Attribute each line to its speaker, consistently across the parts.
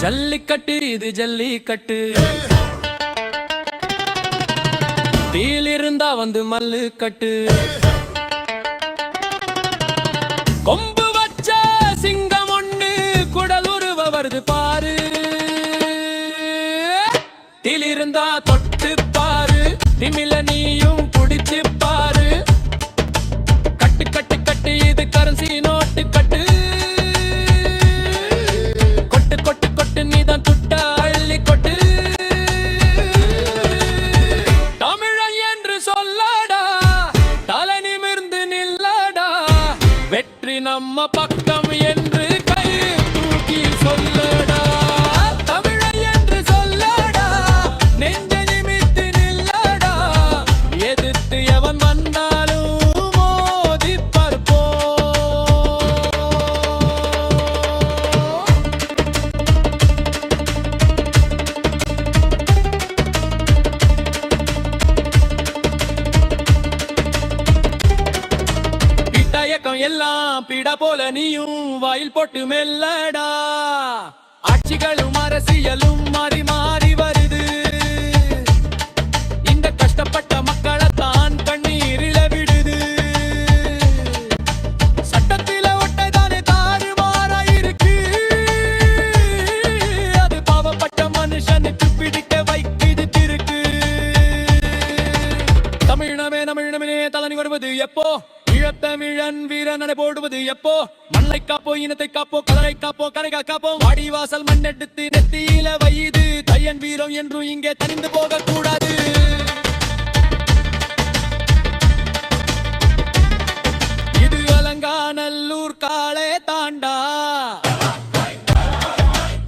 Speaker 1: ஜல்லிக்கட்டு இது ஜல்லிக்கட்டு, தீலிருந்தா வந்து மல்லு கட்டு. கொம்பு வச்ச சிங்கம் ஒண்ணு குடலுருவ வருது பாரு, தீலிருந்தா தொட்டு பாரு, திமில நீயும் புடிச்சு பாரு. கட்டு கட்டு கட்டு இது கரன்சி நோட்டு கட்டு, கொட்டு கொட்டு கொட்டு நீதான் துட்ட அள்ளி கொட்டு. தமிழன் என்று சொல்லடா, தலை நிமிர்ந்து நில்லடா, வெற்றி நம்ம பக்கம் என்று கை தூக்கி சொல்லடா. தமிழன் என்று சொல்லடா, நெஞ்ச நிமிர்ந்து நில்லடா, எதிர்த்து எவன் வந்தாலும் மோதி பார்ப்போம். தயக்கம் எல்லாம் பிட போல நீயும் வாயில் போட்டு மெல்லடா. ஆட்சிகளும் அரசியலும் மாறி மாறி வருது, இந்த கஷ்டப்பட்ட மக்களை தான் கண்ணீரில விடுது. சட்டத்தில ஒட்டதானே தாறுமாறா இருக்கு, அது பாவப்பட்ட மனுஷனுக்கு பிடிக்க வைக்குது திருக்கு. தமிழினமே தமிழினமே தலனி வருவது எப்போ, ஈழத்தமிழன் வீரன் நடை போடுவது எப்போ. மண்ணை காப்போ, இனத்தை காப்போ, கலரை காப்போ, கரைகா காப்போ. வாடிவாசல் மண்ணெடுத்து நெத்தியில வையுது, தையன் வீரம் என்றும் இங்கே தனிந்து போக கூடாது. இது அலங்காநல்லூர் காளே தாண்டா,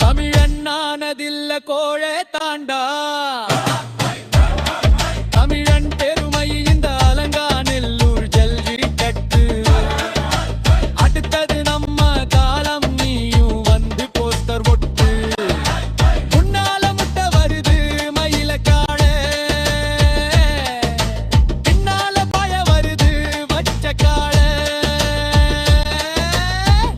Speaker 1: தமிழன் நானதில்ல கோழே தாண்டா. தமிழன் பெருமை இந்த அலங்காநல்லூர் ஜல்லிக்கட்டு, அடுத்தது நம்ம காலம் நீயும் வந்து போஸ்டர் ஒட்டு. முன்னால முட்டை வருது மயில காண, பின்னால பய வருது வச்ச கால.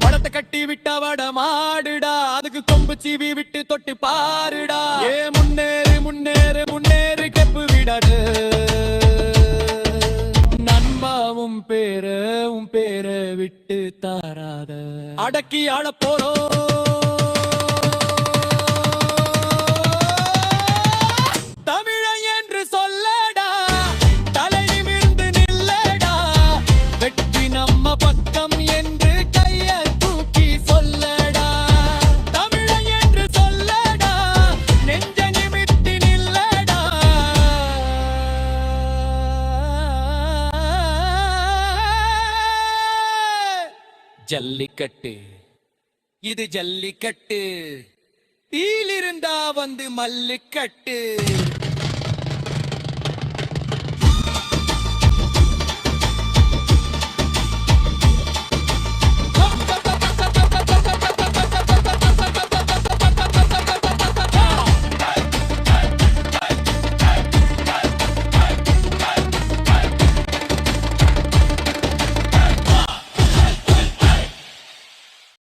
Speaker 1: படத்தை கட்டி விட்ட வட மாடுடா, அதுக்கு கொம்பு சீவி விட்டு தொட்டு பாருடா. ஏ முன்னேறு முன்னேறு முன்னேறு கெப்பு விடாடு, நண்பாவும் உன் பேரை விட்டு தாராத. அடக்கி ஆள போறோம், தமிழன் என்று சொல்லடா, தலை நிமிர்ந்து நில்லடா, வெற்றி நம்ம பக்கம் என்று கைய தூக்கி சொல்லடா. தமிழன் என்று சொல்லடா, நெஞ்ச நிமிர்த்தி நில்லடா. ஜல்லிக்கட்டு இது ஜல்லிக்கட்டு, தீலிருந்தா வந்து மல்லுக்கட்டு.